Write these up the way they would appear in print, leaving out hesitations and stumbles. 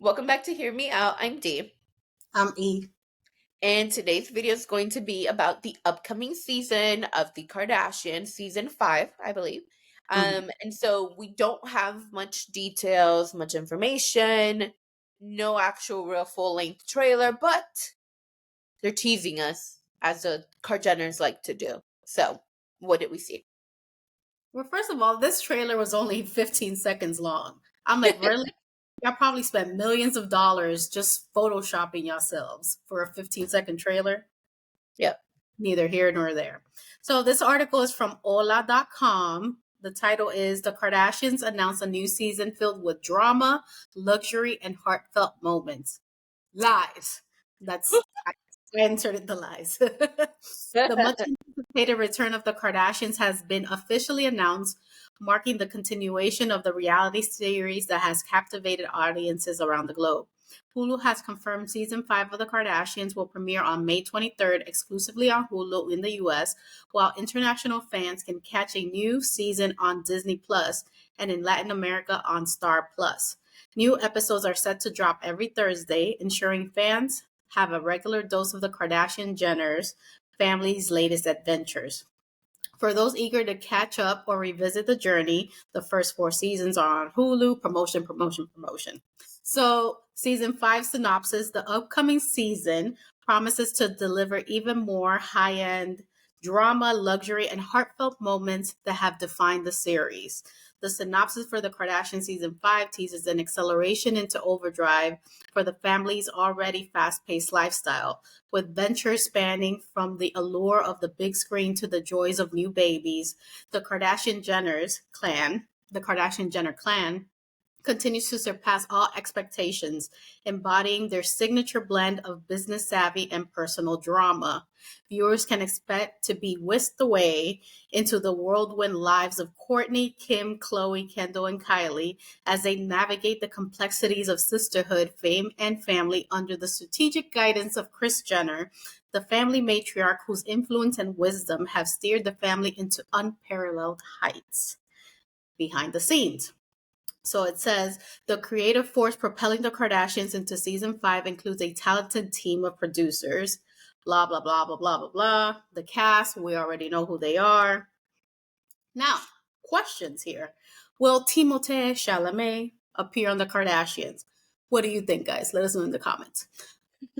Welcome back to Hear Me Out. I'm Dee. I'm E. And today's video is going to be about the upcoming season of the Kardashians, season 5, I believe. Mhm. And so we don't have much details, much information, no actual real full-length trailer, but they're teasing us as the Kardashians like to do. So, what did we see? Well, first of all, this trailer was only 15 seconds long. I'm like, really? Y'all probably spent millions of dollars just photoshopping yourselves for a 15-second trailer. Yep. Neither here nor there. So this article is from hola.com. The title is The Kardashians Announce a New Season Filled with Drama, Luxury, and Heartfelt Moments. Lies. I inserted the lies. The much anticipated return of the Kardashians has been officially announced, marking the continuation of the reality series that has captivated audiences around the globe. Hulu has confirmed season 5 of The Kardashians will premiere on May 23rd exclusively on Hulu in the US, while international fans can catch a new season on Disney Plus and in Latin America on Star Plus. New episodes are set to drop every Thursday, ensuring fans have a regular dose of the Kardashian Jenners family's latest adventures. For those eager to catch up or revisit the journey, the first 4 seasons are on Hulu. Promotion, promotion, promotion. So, season 5 synopsis: the upcoming season promises to deliver even more high end drama, luxury, and heartfelt moments that have defined the series. The synopsis for the Kardashian season 5 teases an acceleration into overdrive for the family's already fast paced lifestyle, with ventures spanning from the allure of the big screen to the joys of new babies. The Kardashian Jenner clan continues to surpass all expectations, embodying their signature blend of business savvy and personal drama. Viewers can expect to be whisked away into the whirlwind lives of Kourtney, Kim, Khloe, Kendall, and Kylie as they navigate the complexities of sisterhood, fame, and family under the strategic guidance of Kris Jenner, the family matriarch whose influence and wisdom have steered the family into unparalleled heights. Behind the scenes. So it says the creative force propelling the Kardashians into season 5 includes a talented team of producers. Blah, blah, blah, blah, blah, blah, blah. The cast, we already know who they are. Now, questions here. Will Timothée Chalamet appear on the Kardashians? What do you think, guys? Let us know in the comments.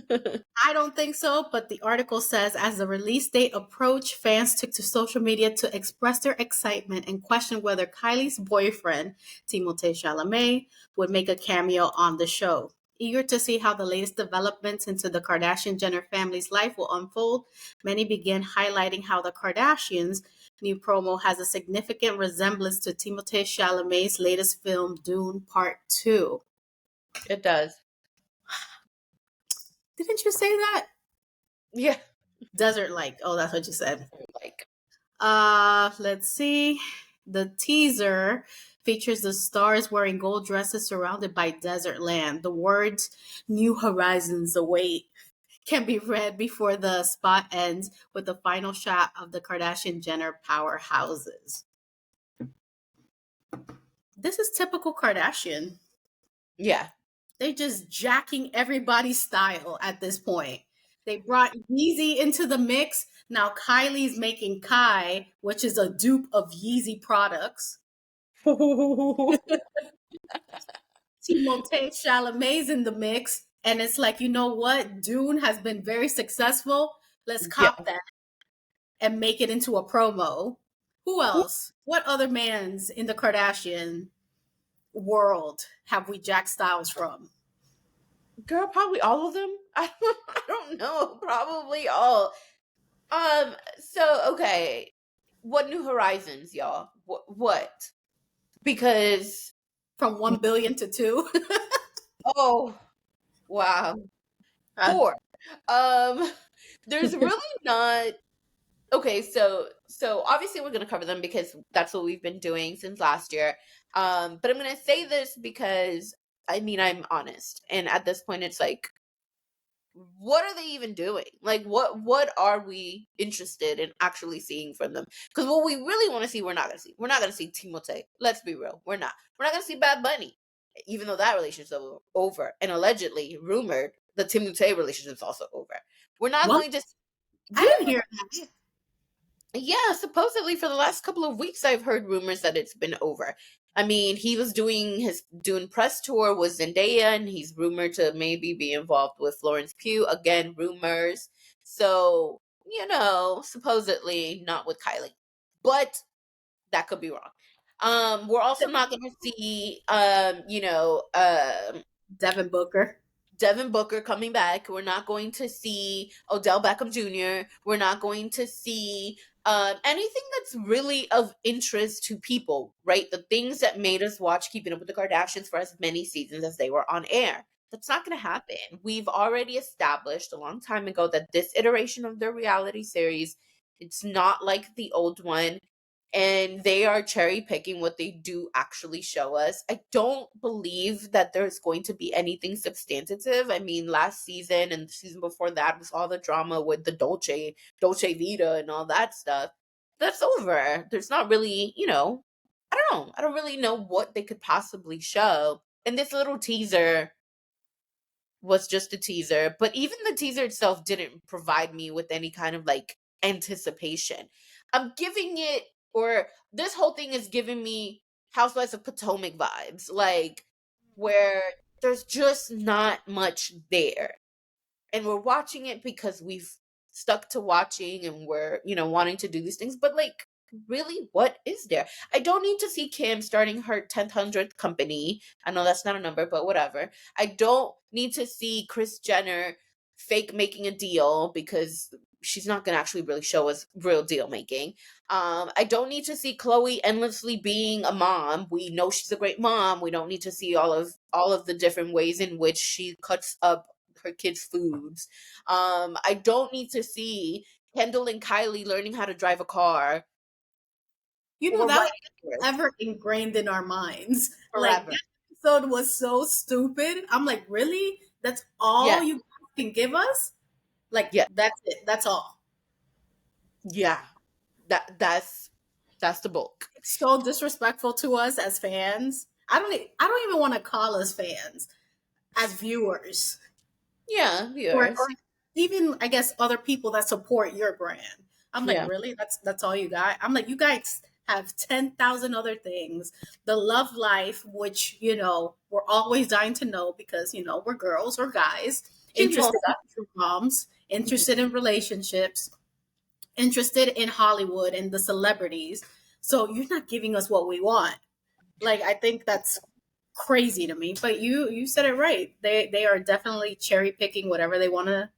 I don't think so, but the article says as the release date approached, fans took to social media to express their excitement and question whether Kylie's boyfriend, Timothée Chalamet, would make a cameo on the show. Eager to see how the latest developments into the Kardashian Jenner family's life will unfold, many begin highlighting how the Kardashians' new promo has a significant resemblance to Timothée Chalamet's latest film, Dune Part 2. It does. Didn't you say that? Yeah. Desert like. Oh, that's what you said. Like, Let's see. The teaser features the stars wearing gold dresses surrounded by desert land. The words "New Horizons Await" can be read before the spot ends with the final shot of the Kardashian Jenner powerhouses. This is typical Kardashian. yeah. They're just jacking everybody's style at this point. They brought Yeezy into the mix. Now Kylie's making Kai, which is a dupe of Yeezy products. Timothée Chalamet's in the mix. And it's like, you know what? Dune has been very successful. Let's Yeah. cop that and make it into a promo. Who else? What other mans in the Kardashian world have we jacked styles from? Girl, probably all of them. I don't know. Probably all. So okay. What new horizons, y'all? What? Because From 1 billion to two. oh wow. 4. Um there's really not okay, so obviously we're gonna cover them because that's what we've been doing since last year. But I'm gonna say this because I mean I'm honest. And at this point it's like what are they even doing? Like what are we interested in actually seeing from them? Because what we really want to see, we're not gonna see. We're not gonna see Timothée. Let's be real. We're not. We're not gonna see Bad Bunny. even though that relationship's over, and allegedly rumored the Tim Tay relationship is also over. We're not What? going to. I Yeah, didn't hear that. yeah, supposedly for the last couple of weeks I've heard rumors that it's been over. I mean, he was doing press tour with Zendaya, and he's rumored to maybe be involved with Florence Pugh. Again, rumors. So, supposedly not with Kylie. But that could be wrong. We're also not gonna see Devin Booker. Devin Booker coming back. We're not going to see Odell Beckham Jr. We're not going to see anything that's really of interest to people, right? The things that made us watch Keeping Up with the Kardashians for as many seasons as they were on air. That's not going to happen. We've already established a long time ago that this iteration of the reality series, it's not like the old one, and they are cherry picking what they do actually show us. I don't believe that there's going to be anything substantive. I mean, last season and the season before that was all the drama with the Dolce Vita and all that stuff. That's over. There's not really, I don't know. I don't really know what they could possibly show. And this little teaser was just a teaser, but even the teaser itself didn't provide me with any kind of like anticipation. I'm giving it, or this whole thing is giving me Housewives of Potomac vibes, like where there's just not much there, and we're watching it because we've stuck to watching and we're wanting to do these things, but like really what is there? I don't need to see Kim starting her 10th 100th company. I know that's not a number, but whatever. I don't need to see Kris Jenner fake making a deal because she's not going to actually really show us real deal making. I don't need to see Chloe endlessly being a mom. We know she's a great mom. We don't need to see all of the different ways in which she cuts up her kids' foods. I don't need to see Kendall and Kylie learning how to drive a car You know, or that ride was a horse ever ingrained in our minds. Like, forever. that episode was so stupid. I'm like, really? That's all Yeah, you can give us? Like, yeah, that's it. That's all. yeah. That's the bulk. It's so disrespectful to us as fans. I don't even want to call us fans, as viewers. Yeah, Or viewers. even I guess other people that support your brand. I'm like, Yeah, really? That's all you got? I'm like, you guys have 10,000 other things. The love life, which we're always dying to know because we're girls or guys she's most interested in moms, definitely. interested in relationships, interested in Hollywood and the celebrities. So you're not giving us what we want. Like, I think that's crazy to me. But you said it right. They are definitely cherry picking whatever they want to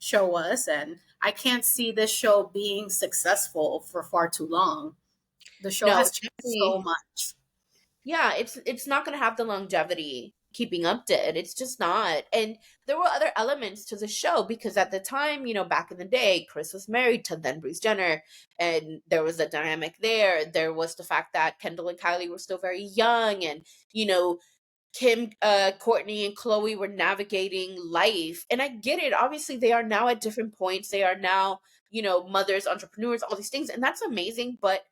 show us, and I can't see this show being successful for far too long. The show No, has it's changed so definitely. much. Yeah, it's not going to have the longevity Keeping Up did. It's just not. And there were other elements to the show because at the time, back in the day, Chris was married to then Bruce Jenner, and there was a dynamic there. There was the fact that Kendall and Kylie were still very young, and you know Kim, Courtney, and Chloe were navigating life. And I get it. Obviously, they are now at different points. They are now, mothers, entrepreneurs, all these things, and that's amazing. But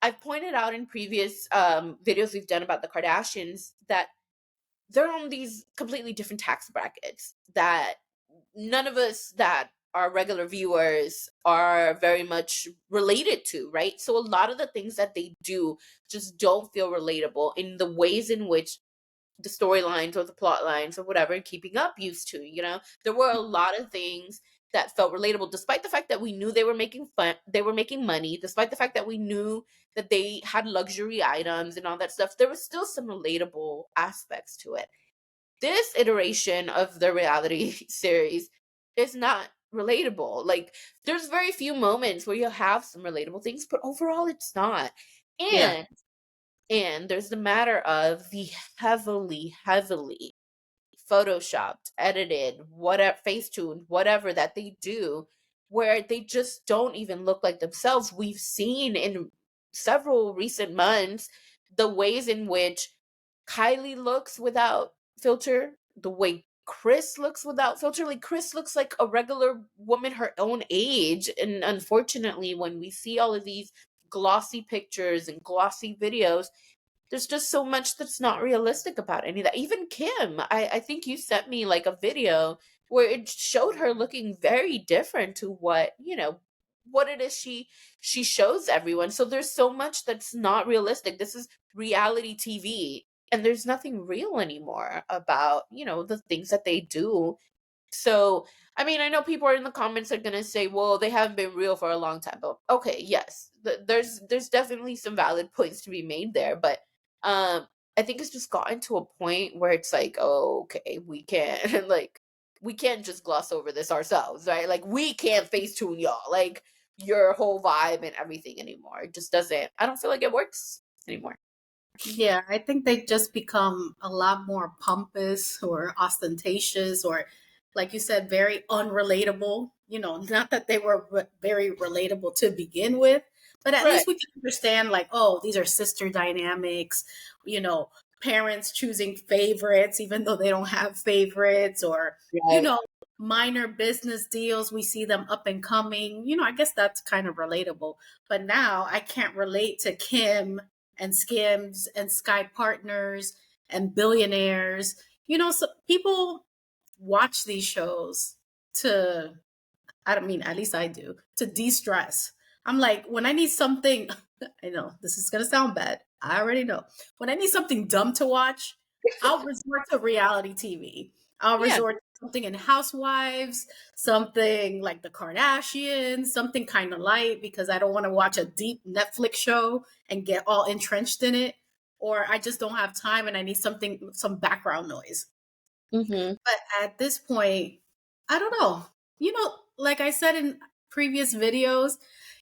I've pointed out in previous videos we've done about the Kardashians that they're on these completely different tax brackets that none of us that are regular viewers are very much related to, right? So a lot of the things that they do just don't feel relatable in the ways in which the storylines or the plot lines or whatever in Keeping Up used to. There were a lot of things that felt relatable, despite the fact that we knew they were making money, despite the fact that we knew that they had luxury items and all that stuff. There was still some relatable aspects to it. This iteration of the reality series is not relatable. Like, there's very few moments where you have some relatable things, but overall it's not. Yeah. And there's the matter of the heavily, heavily photoshopped, edited, whatever, Facetune, whatever that they do, where they just don't even look like themselves. We've seen in several recent months the ways in which Kylie looks without filter, the way Chris looks without filter. Like, Chris looks like a regular woman her own age. And unfortunately, when we see all of these glossy pictures and glossy videos, there's just so much that's not realistic about any of that. Even Kim, I think you sent me like a video where it showed her looking very different to what, what it is she shows everyone. So there's so much that's not realistic. This is reality TV, and there's nothing real anymore about, the things that they do. So, I mean, I know people are in the comments are gonna say, "Well, they haven't been real for a long time." But okay, yes, there's definitely some valid points to be made there. But um, I think it's just gotten to a point where it's like, oh, okay, we can't we can't just gloss over this ourselves, right? Like we can't face tune y'all, like your whole vibe and everything anymore. It just doesn't. I don't feel like it works anymore. Yeah, I think they just become a lot more pompous or ostentatious or, like you said, very unrelatable. Not that they were very relatable to begin with, but at Right. least we can understand, like, oh, these are sister dynamics, you know, parents choosing favorites, even though they don't have favorites, or, you Right. know, minor business deals. We see them up and coming. I guess that's kind of relatable. But now I can't relate to Kim and Skims and Sky Partners and Billionaires. So people watch these shows to, I don't mean, at least I do, to de stress. I'm like, when I need something, I know this is going to sound bad. I already know. When I need something dumb to watch, I'll resort to reality TV. I'll Yeah. resort to something in Housewives, something like the Kardashians, something kind of light because I don't want to watch a deep Netflix show and get all entrenched in it. Or I just don't have time and I need something, some background noise. Mm-hmm. But at this point, I don't know. Like I said in previous videos,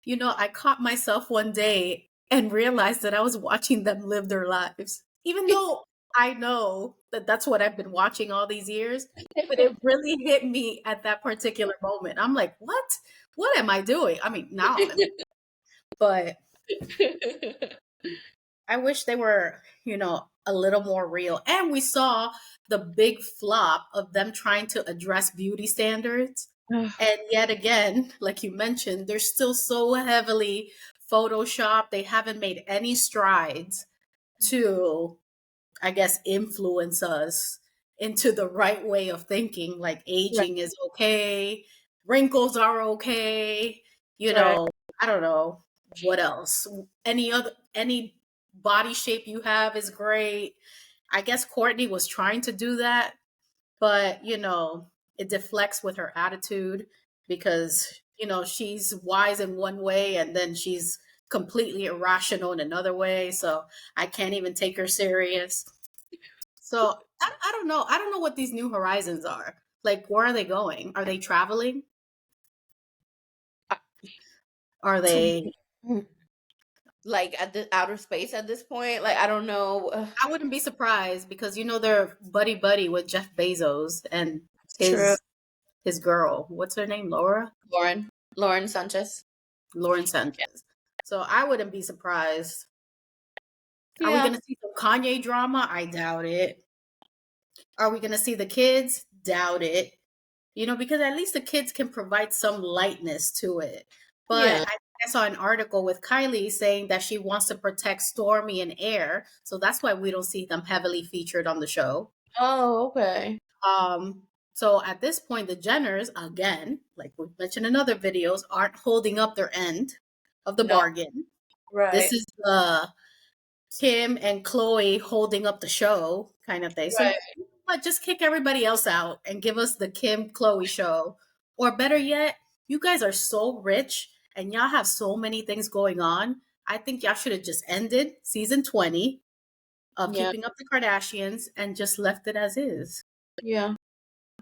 I caught myself one day and realized that I was watching them live their lives. Even though I know that that's what I've been watching all these years, but it really hit me at that particular moment. I'm like, what? What am I doing? I mean, now I'm, but I wish they were, a little more real. And we saw the big flop of them trying to address beauty standards. And yet again, like you mentioned, they're still so heavily photoshopped. They haven't made any strides to, I guess, influence us into the right way of thinking. Like Right. aging is okay, wrinkles are okay, you Right. know, I don't know what else. Any body shape you have is great. I guess Courtney was trying to do that, but it deflects with her attitude because she's wise in one way and then she's completely irrational in another way. So I can't even take her serious. So I don't know. I don't know what these new horizons are. Like, where are they going? Are they traveling? Are To they? like at the outer space at this point, like I don't know. I wouldn't be surprised because they're buddy buddy with Jeff Bezos and It's true. his girl. What's her name? Laura? Lauren Sanchez. Lauren Yeah. Sanchez. So I wouldn't be surprised. Are we Yeah. going to see some Kanye drama? I doubt it. Are we going to see the kids? Doubt it. Because at least the kids can provide some lightness to it. But Yeah. I saw an article with Kylie saying that she wants to protect Stormy and Air. So that's why we don't see them heavily featured on the show. Oh, okay. So at this point, the Jenners, again, like we mentioned in other videos, aren't holding up their end of the No. bargain. This Right. is Kim and Chloe holding up the show kind of thing. Right. So but just kick everybody else out and give us the Kim Chloe show. Or better yet, you guys are so rich and y'all have so many things going on. I think y'all should have just ended season 20 of Yeah. Keeping Up the Kardashians and just left it as is. Yeah.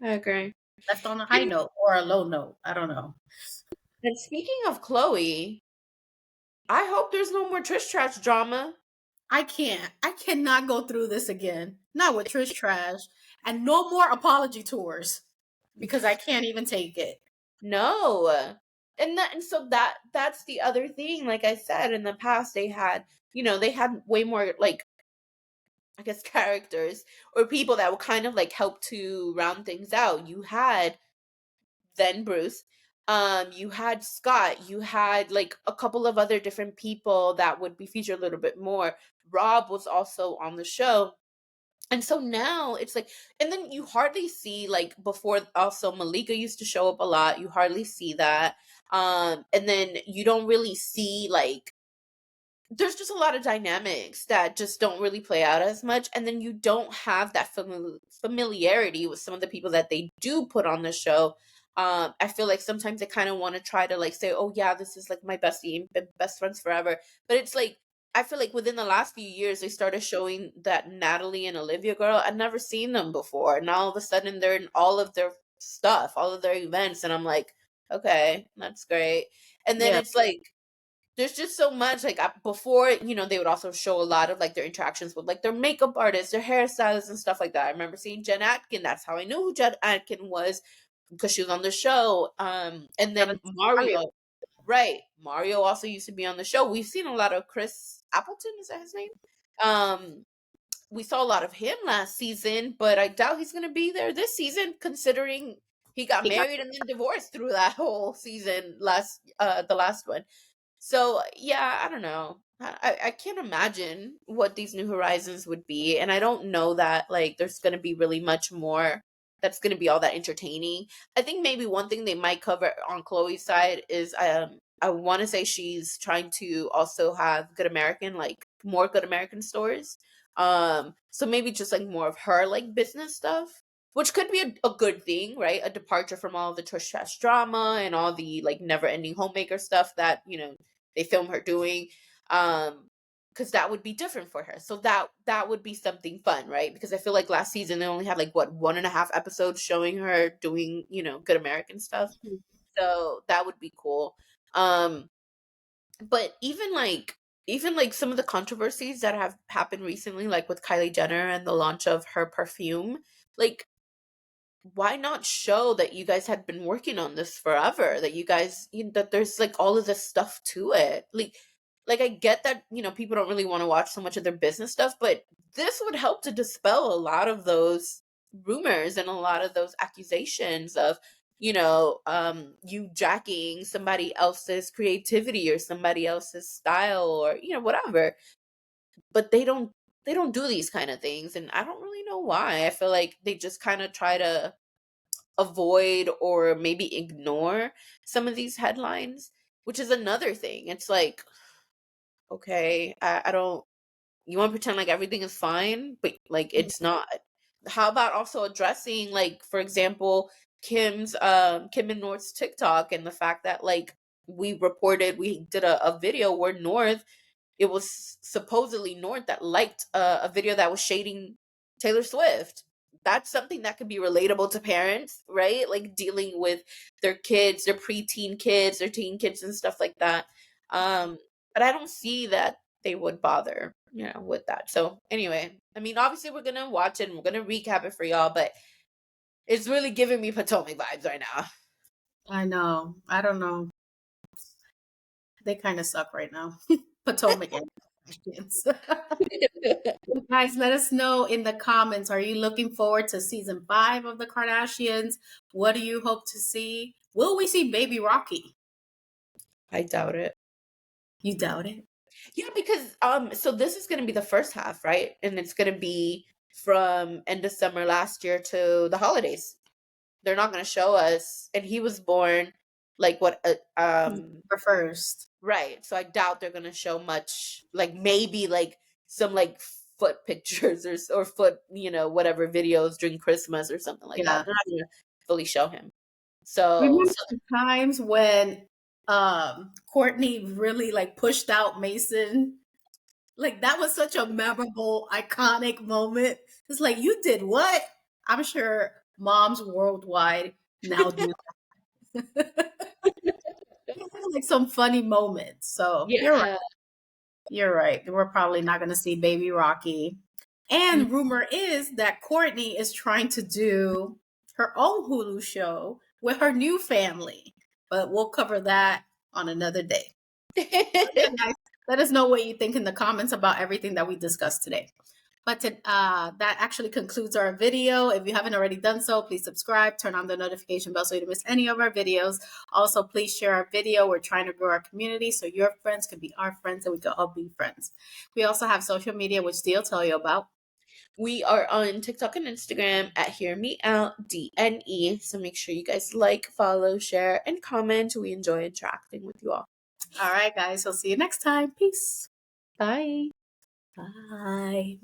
I agree. Left on a high note or a low note. I don't know. And speaking of Chloe, I hope there's no more Trish Trash drama. I can't. I cannot go through this again. Not with Trish Trash. And no more apology tours because I can't even take it. No. And so that's the other thing. Like I said, in the past they had, they had way more like, I guess, characters or people that would kind of like help to round things out. You had then Bruce, you had Scott, you had like a couple of other different people that would be featured a little bit more. Rob was also on the show. And so now it's like, and then you hardly see, like, before, also Malika used to show up a lot. You hardly see that. And then you don't really see, like, there's just a lot of dynamics that just don't really play out as much, and then you don't have that familiarity with some of the people that they do put on the show. I feel like sometimes they kind of want to try to, like, say, oh yeah, this is like my bestie and been best friends forever, but it's like, I feel like within the last few years they started showing that Natalie and Olivia girl. I'd never seen them before, and now all of a sudden they're in all of their stuff, all of their events, and I'm like, okay, that's great. And then Yeah. it's like, there's just so much, like, before, they would also show a lot of, like, their interactions with, like, their makeup artists, their hairstylists and stuff like that. I remember seeing Jen Atkin. That's how I knew who Jen Atkin was, because she was on the show. And Never then seen Mario. Mario, right? Mario also used to be on the show. We've seen a lot of Chris Appleton, is that his name? um we saw a lot of him last season, but I doubt he's going to be there this season, considering he got He got married and then divorced through that whole season, the last one. So yeah, I don't know. I can't imagine what these new horizons would be, and I don't know that, like, there's going to be really much more that's going to be all that entertaining. I think maybe one thing they might cover on Chloe's side is, I want to say she's trying to also have Good American, like, more Good American stores. So maybe just, like, more of her, like, business stuff, which could be a good thing, right? A departure from all the tush trash drama and all the, like, never ending homemaker stuff that, they film her doing. Because that would be different for her, so that would be something fun, right? Because I feel like last season they only had, like, what, 1.5 episodes showing her doing, Good American stuff. So that would be cool. um but even like some of the controversies that have happened recently, like with Kylie Jenner and the launch of her perfume, like, why not show that you guys had been working on this forever, that you guys, that there's, like, all of this stuff to it, like, I get that, people don't really want to watch so much of their business stuff, but this would help to dispel a lot of those rumors and a lot of those accusations of, you jacking somebody else's creativity or somebody else's style, or, whatever. But they don't do these kind of things, and I don't really know why. I feel like they just kind of try to avoid or maybe ignore some of these headlines, which is another thing. It's like, okay, I don't, you want to pretend like everything is fine, but, like, it's not. How about also addressing, like, for example, Kim and North's TikTok, and the fact that, like, we did a video where North, it was supposedly North that liked a video that was shading Taylor Swift. That's something that could be relatable to parents, right? Like, dealing with their kids, their preteen kids, their teen kids, and stuff like that. But I don't see that they would bother, with that. So anyway, I mean, obviously we're gonna watch it and we're gonna recap it for y'all, but it's really giving me Potomac vibes right now. I know. I don't know. They kind of suck right now. Potomac and Kardashians. Guys, let us know in the comments. Are you looking forward to season 5 of the Kardashians? What do you hope to see? Will we see baby Rocky? I doubt it. You doubt it? Yeah, because so this is gonna be the first half, right? And it's gonna be from end of summer last year to the holidays. They're not gonna show us, and he was born, like, what, For first. right. So I doubt they're gonna show much, like, maybe, like, some, like, foot pictures, or foot, whatever videos during Christmas or something like that. Yeah. They're not gonna fully show him. So, Remember the times when Courtney really like pushed out Mason? Like that was such a memorable, iconic moment. It's like you did what? I'm sure moms worldwide now do like some funny moments. So you're right. yeah. You're right. We're probably not going to see baby Rocky. And rumor is that Courtney is trying to do her own Hulu show with her new family. But we'll cover that on another day. Yeah, guys, let us know what you think in the comments about everything that we discussed today. But that actually concludes our video. If you haven't already done so, please subscribe, turn on the notification bell so you don't miss any of our videos. Also, please share our video. We're trying to grow our community so your friends can be our friends and we can all be friends. We also have social media, which Dee will tell you about. We are on TikTok and Instagram at Hear Me Out DNE. So make sure you guys like, follow, share, and comment. We enjoy interacting with you all. All right, guys. We'll see you next time. Peace. Bye. Bye.